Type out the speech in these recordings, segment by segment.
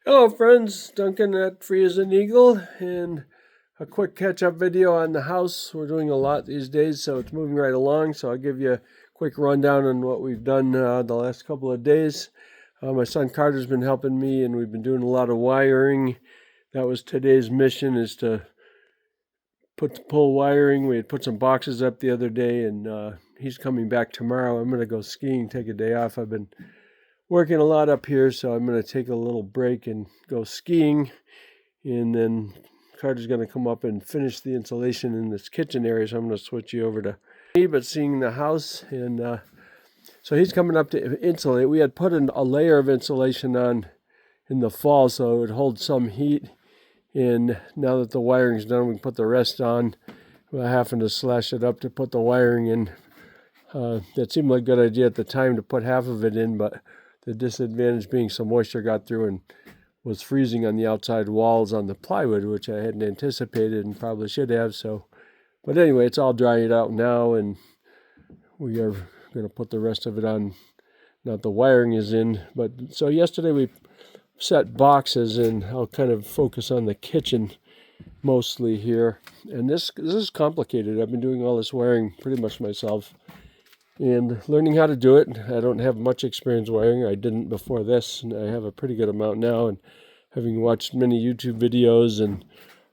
Hello friends, Duncan at Free as an Eagle, and a quick catch-up video on the house. We're doing a lot these days, so it's moving right along. So I'll give you a quick rundown on what we've done the last couple of days. My son Carter's been helping me, and we've been doing a lot of wiring. That was today's mission, is to pull wiring. We had put some boxes up the other day, and he's coming back tomorrow. I'm going to go skiing, take a day off. I've been working a lot up here, so I'm going to take a little break and go skiing. And then Carter's going to come up and finish the insulation in this kitchen area, so I'm going to switch you over to me, but seeing the house. And so he's coming up to insulate. We had put a layer of insulation on in the fall so it would hold some heat. And now that the wiring's done, we can put the rest on. We're having to slash it up to put the wiring in. That seemed like a good idea at the time to put half of it in, but the disadvantage being some moisture got through and was freezing on the outside walls on the plywood, which I hadn't anticipated and probably should have. So, but anyway, it's all dried out now, and we are going to put the rest of it on. Not the wiring is in, but so yesterday we set boxes, and I'll kind of focus on the kitchen mostly here. And this is complicated. I've been doing all this wiring pretty much myself and learning how to do it. I don't have much experience wiring. I didn't before this, and I have a pretty good amount now. And having watched many YouTube videos and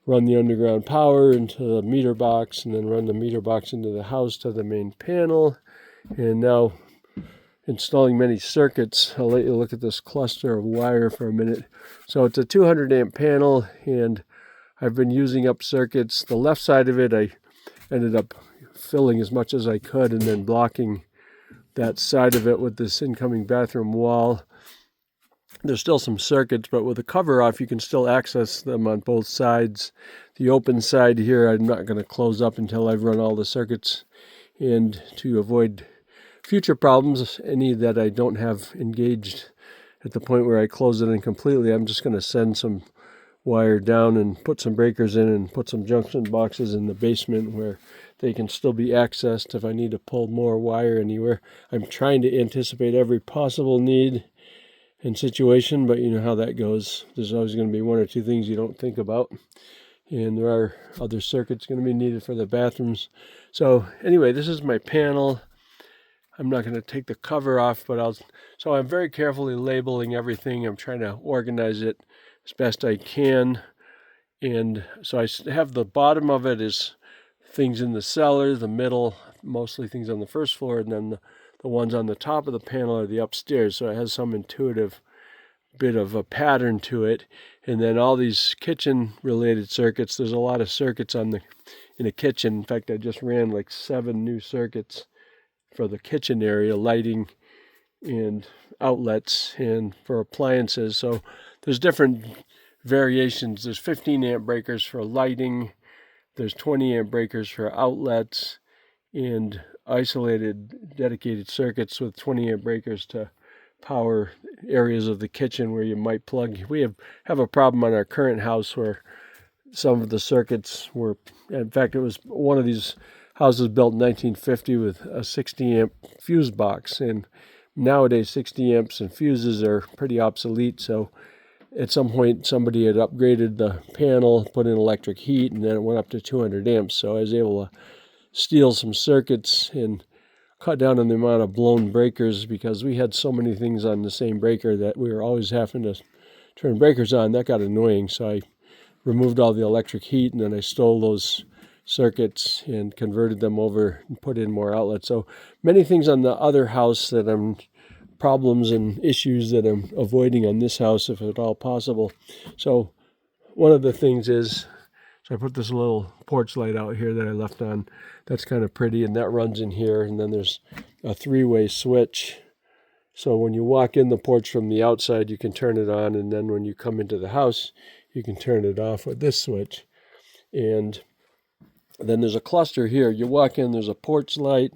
run the underground power into the meter box, and then run the meter box into the house to the main panel, and now installing many circuits. I'll let you look at this cluster of wire for a minute. So it's a 200 amp panel, and I've been using up circuits. The left side of it, I ended up filling as much as I could and then blocking that side of it with this incoming bathroom wall. There's still some circuits, but with the cover off, you can still access them on both sides. The open side here, I'm not going to close up until I've run all the circuits, and to avoid future problems, any that I don't have engaged at the point where I close it in completely, I'm just going to send some wire down and put some breakers in and put some junction boxes in the basement where they can still be accessed if I need to pull more wire anywhere. I'm trying to anticipate every possible need and situation, but you know how that goes. There's always going to be one or two things you don't think about, and there are other circuits going to be needed for the bathrooms. So anyway, this is my panel. I'm not going to take the cover off, but so I'm very carefully labeling everything. I'm trying to organize it as best I can. And so I have the bottom of it is things in the cellar, the middle, mostly things on the first floor, and then the ones on the top of the panel are the upstairs. So it has some intuitive bit of a pattern to it. And then all these kitchen related circuits, there's a lot of circuits in the kitchen. In fact, I just ran like 7 new circuits for the kitchen area, lighting and outlets, and for appliances. So there's different variations. There's 15 amp breakers for lighting, there's 20 amp breakers for outlets, and isolated dedicated circuits with 20 amp breakers to power areas of the kitchen where you might plug. We have a problem on our current house where some of the circuits were, in fact, it was one of these houses built in 1950 with a 60 amp fuse box, and nowadays 60 amps and fuses are pretty obsolete. So at some point somebody had upgraded the panel, put in electric heat, and then it went up to 200 amps. So I was able to steal some circuits and cut down on the amount of blown breakers, because we had so many things on the same breaker that we were always having to turn breakers on. That got annoying, so I removed all the electric heat, and then I stole those circuits and converted them over and put in more outlets. So many things on the other house that I'm problems and issues that I'm avoiding on this house, if at all possible. So one of the things is, so I put this little porch light out here that I left on. That's kind of pretty, and that runs in here. And then there's a 3-way switch. So when you walk in the porch from the outside, you can turn it on, and then when you come into the house, you can turn it off with this switch. And then there's a cluster here. You walk in, there's a porch light,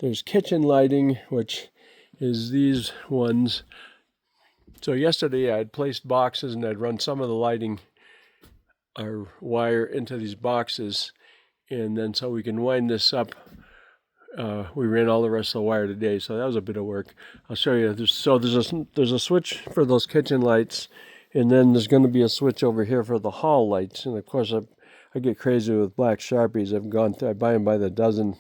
there's kitchen lighting, which is these ones. So yesterday I had placed boxes, and I'd run some of the lighting or wire into these boxes, and then so we can wind this up. We ran all the rest of the wire today, so that was a bit of work. I'll show you. There's a switch for those kitchen lights, And then there's going to be a switch over here for the hall lights. And of course, I get crazy with black Sharpies. I buy them by the dozen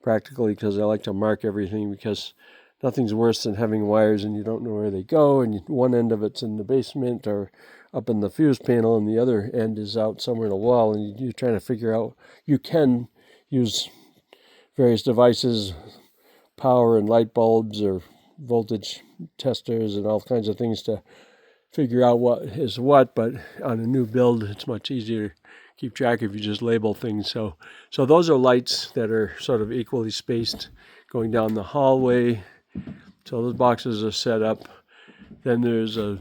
practically because I like to mark everything, because nothing's worse than having wires and you don't know where they go, and one end of it's in the basement or up in the fuse panel and the other end is out somewhere in the wall, and you're trying to figure out. You can use various devices, power and light bulbs or voltage testers and all kinds of things to figure out what is what, but on a new build it's much easier to keep track if you just label things. So those are lights that are sort of equally spaced going down the hallway. So those boxes are set up. Then there's a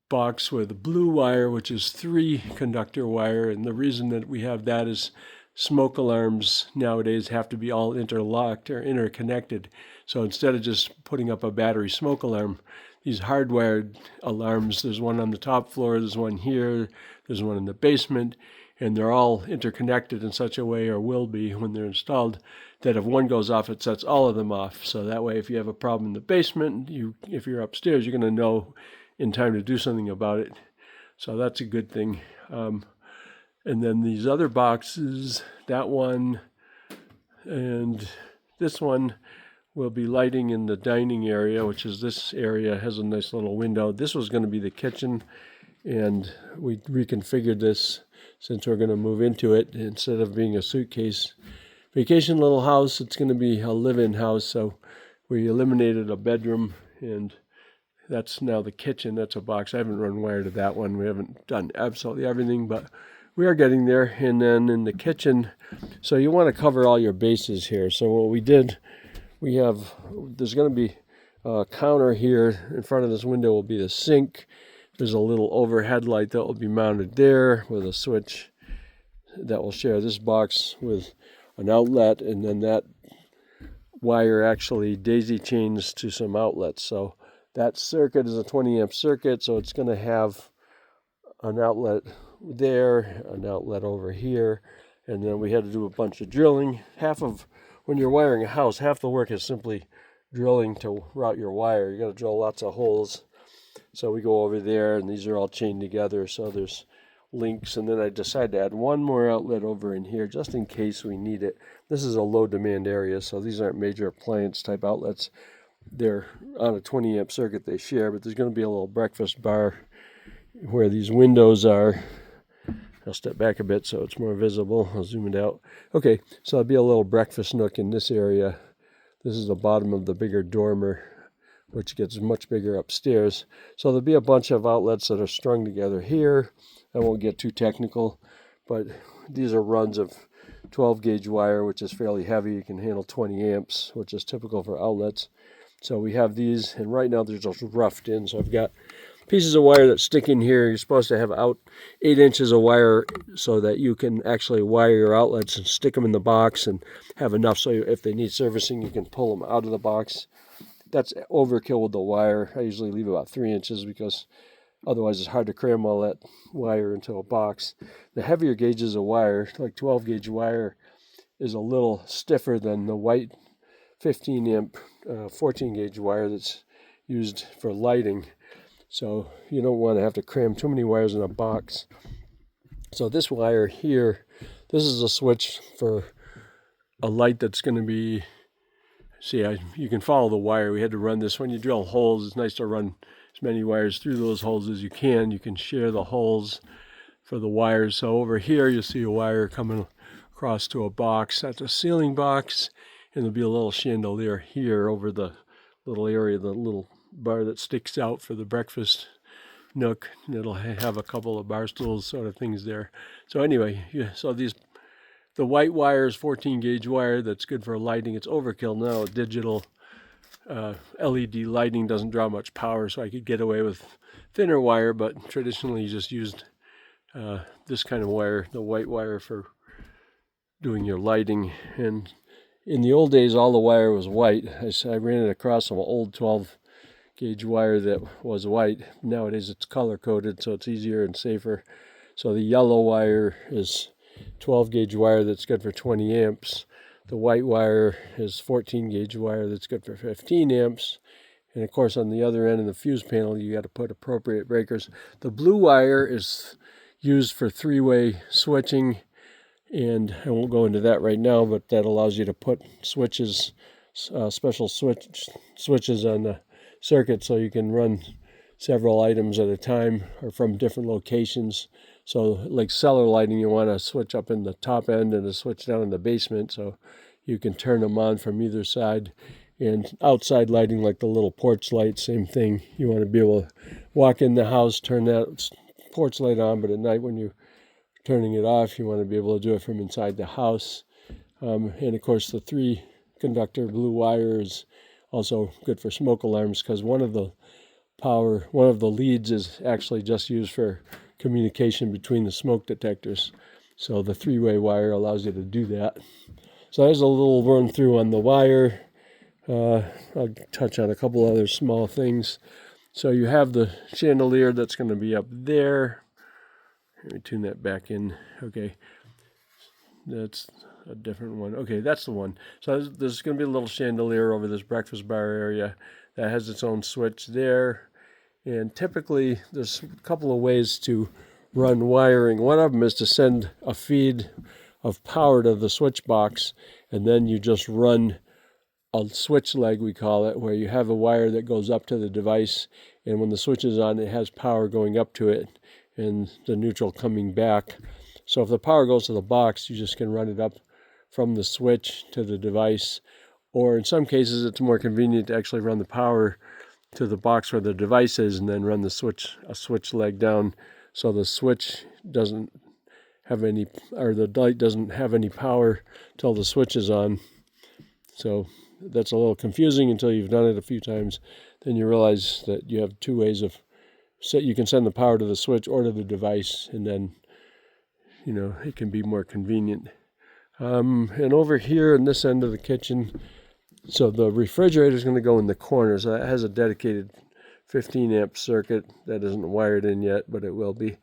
box with blue wire, which is 3 conductor wire, and the reason that we have that is smoke alarms nowadays have to be all interlocked or interconnected. So instead of just putting up a battery smoke alarm, these hardwired alarms, there's one on the top floor, there's one here, there's one in the basement, and they're all interconnected in such a way, or will be when they're installed, that if one goes off, it sets all of them off. So that way, if you have a problem in the basement, if you're upstairs, you're going to know in time to do something about it. So that's a good thing. And then these other boxes, that one and this one, will be lighting in the dining area, which is this area, has a nice little window. This was going to be the kitchen, and we reconfigured this since we're going to move into it. Instead of being a suitcase vacation little house, it's going to be a live-in house. So we eliminated a bedroom, and that's now the kitchen. That's a box. I haven't run wire to that one. We haven't done absolutely everything, but we are getting there. And then in the kitchen, so you want to cover all your bases here. So what we did, there's going to be a counter here. In front of this window will be the sink. There's a little overhead light that will be mounted there with a switch that will share this box with an outlet, and then that wire actually daisy chains to some outlets. So that circuit is a 20 amp circuit, so it's going to have an outlet there, an outlet over here, and then we had to do a bunch of drilling. When you're wiring a house, half the work is simply drilling to route your wire. You got to drill lots of holes. So we go over there, and these are all chained together, so there's links. And then I decided to add one more outlet over in here just in case we need it. This is a low demand area, so these aren't major appliance type outlets. They're on a 20 amp circuit they share, but there's going to be a little breakfast bar where these windows are. I'll step back a bit so it's more visible. I'll zoom it out. Okay, so there'll be a little breakfast nook in this area. This is the bottom of the bigger dormer, which gets much bigger upstairs. So there'll be a bunch of outlets that are strung together here. I won't get too technical, but these are runs of 12 gauge wire, which is fairly heavy. You can handle 20 amps, which is typical for outlets. So we have these, and right now they're just roughed in. So I've got pieces of wire that stick in here. You're supposed to have out 8 inches of wire so that you can actually wire your outlets and stick them in the box and have enough so if they need servicing, you can pull them out of the box. That's overkill with the wire. I usually leave about 3 inches because otherwise it's hard to cram all that wire into a box. The heavier gauges of wire, like 12 gauge wire, is a little stiffer than the white 15 amp 14 gauge wire that's used for lighting. So you don't want to have to cram too many wires in a box. So this wire here, this is a switch for a light that's going to be, you can follow the wire. We had to run this. When you drill holes, it's nice to run as many wires through those holes as you can. You can share the holes for the wires. So over here you'll see a wire coming across to a box. That's a ceiling box, and there'll be a little chandelier here over the little area, the little bar that sticks out for the breakfast nook, and it'll have a couple of bar stools sort of things there. So anyway, so the white wire is 14 gauge wire that's good for lighting. It's overkill now. Digital LED lighting doesn't draw much power, so I could get away with thinner wire, but traditionally you just used this kind of wire, the white wire, for doing your lighting. And in the old days, all the wire was white. I ran it across some old 12 gauge wire that was white. Nowadays it's color coded, so it's easier and safer. So the yellow wire is 12 gauge wire that's good for 20 amps. The white wire is 14 gauge wire that's good for 15 amps. And of course, on the other end of the fuse panel, you got to put appropriate breakers. The blue wire is used for three-way switching, and I won't go into that right now, but that allows you to put switches, special switches on the circuit, so you can run several items at a time or from different locations. So like cellar lighting, you want to switch up in the top end and a switch down in the basement, so you can turn them on from either side. And outside lighting, like the little porch light, same thing. You want to be able to walk in the house, turn that porch light on, but at night when you're turning it off, you want to be able to do it from inside the house. And of course, the 3-conductor blue wire is also good for smoke alarms, because one of the leads is actually just used for communication between the smoke detectors. So the 3-way wire allows you to do that. So there's a little run through on the wire. I'll touch on a couple other small things. So you have the chandelier that's going to be up there. Let me tune that back in. Okay, that's a different one. Okay, that's the one. So there's going to be a little chandelier over this breakfast bar area that has its own switch there. And typically there's a couple of ways to run wiring. One of them is to send a feed of power to the switch box, and then you just run a switch leg, we call it, where you have a wire that goes up to the device, and when the switch is on, it has power going up to it and the neutral coming back. So if the power goes to the box, you just can run it up from the switch to the device. Or in some cases, it's more convenient to actually run the power to the box where the device is and then run a switch leg down, so the switch doesn't have any, or the light doesn't have any power till the switch is on. So that's a little confusing until you've done it a few times. Then you realize that you have two ways of, you can send the power to the switch or to the device, and then, it can be more convenient. And over here in this end of the kitchen, so the refrigerator is going to go in the corner. So that has a dedicated 15 amp circuit that isn't wired in yet, but it will be.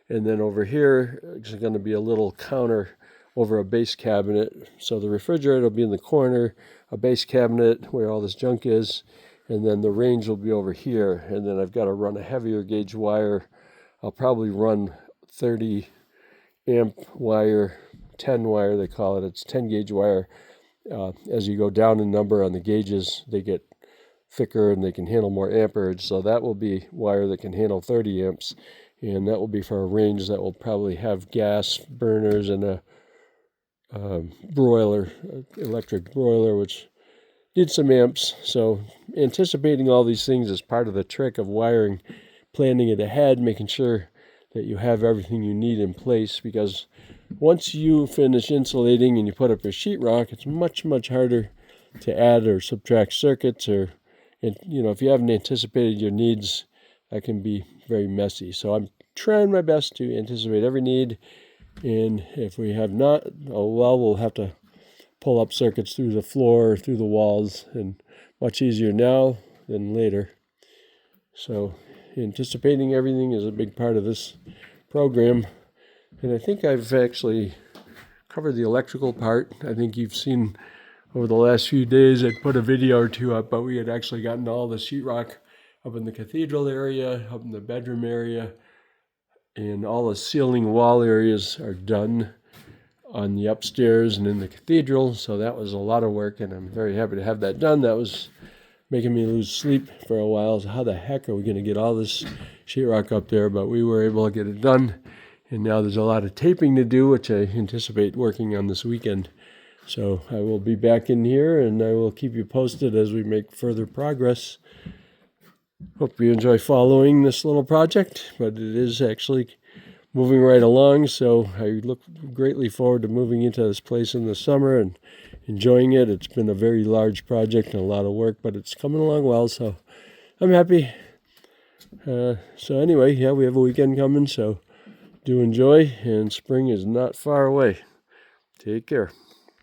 And then over here is going to be a little counter over a base cabinet. So the refrigerator will be in the corner, a base cabinet where all this junk is, and then the range will be over here. And then I've got to run a heavier gauge wire. I'll probably run 30 amp wire, 10 wire they call it. It's 10 gauge wire. As you go down in number on the gauges, they get thicker and they can handle more amperage. So that will be wire that can handle 30 amps. And that will be for a range that will probably have gas burners and a broiler, electric broiler, which needs some amps. So anticipating all these things is part of the trick of wiring, planning it ahead, making sure that you have everything you need in place, because once you finish insulating and you put up your sheetrock, it's much, much harder to add or subtract circuits, or, if you haven't anticipated your needs, that can be very messy. So I'm trying my best to anticipate every need, and if we have not, we'll have to pull up circuits through the floor, through the walls, and much easier now than later. So anticipating everything is a big part of this program. And I think I've actually covered the electrical part. I think you've seen over the last few days, I'd put a video or two up, but we had actually gotten all the sheetrock up in the cathedral area, up in the bedroom area, and all the ceiling wall areas are done on the upstairs and in the cathedral. So that was a lot of work, and I'm very happy to have that done. That was making me lose sleep for a while. So how the heck are we going to get all this sheetrock up there? But we were able to get it done. And now there's a lot of taping to do, which I anticipate working on this weekend. So I will be back in here, and I will keep you posted as we make further progress. Hope you enjoy following this little project, but it is actually moving right along. So I look greatly forward to moving into this place in the summer and enjoying it. It's been a very large project and a lot of work, but it's coming along well, so I'm happy. So anyway, we have a weekend coming, so do enjoy, and spring is not far away. Take care.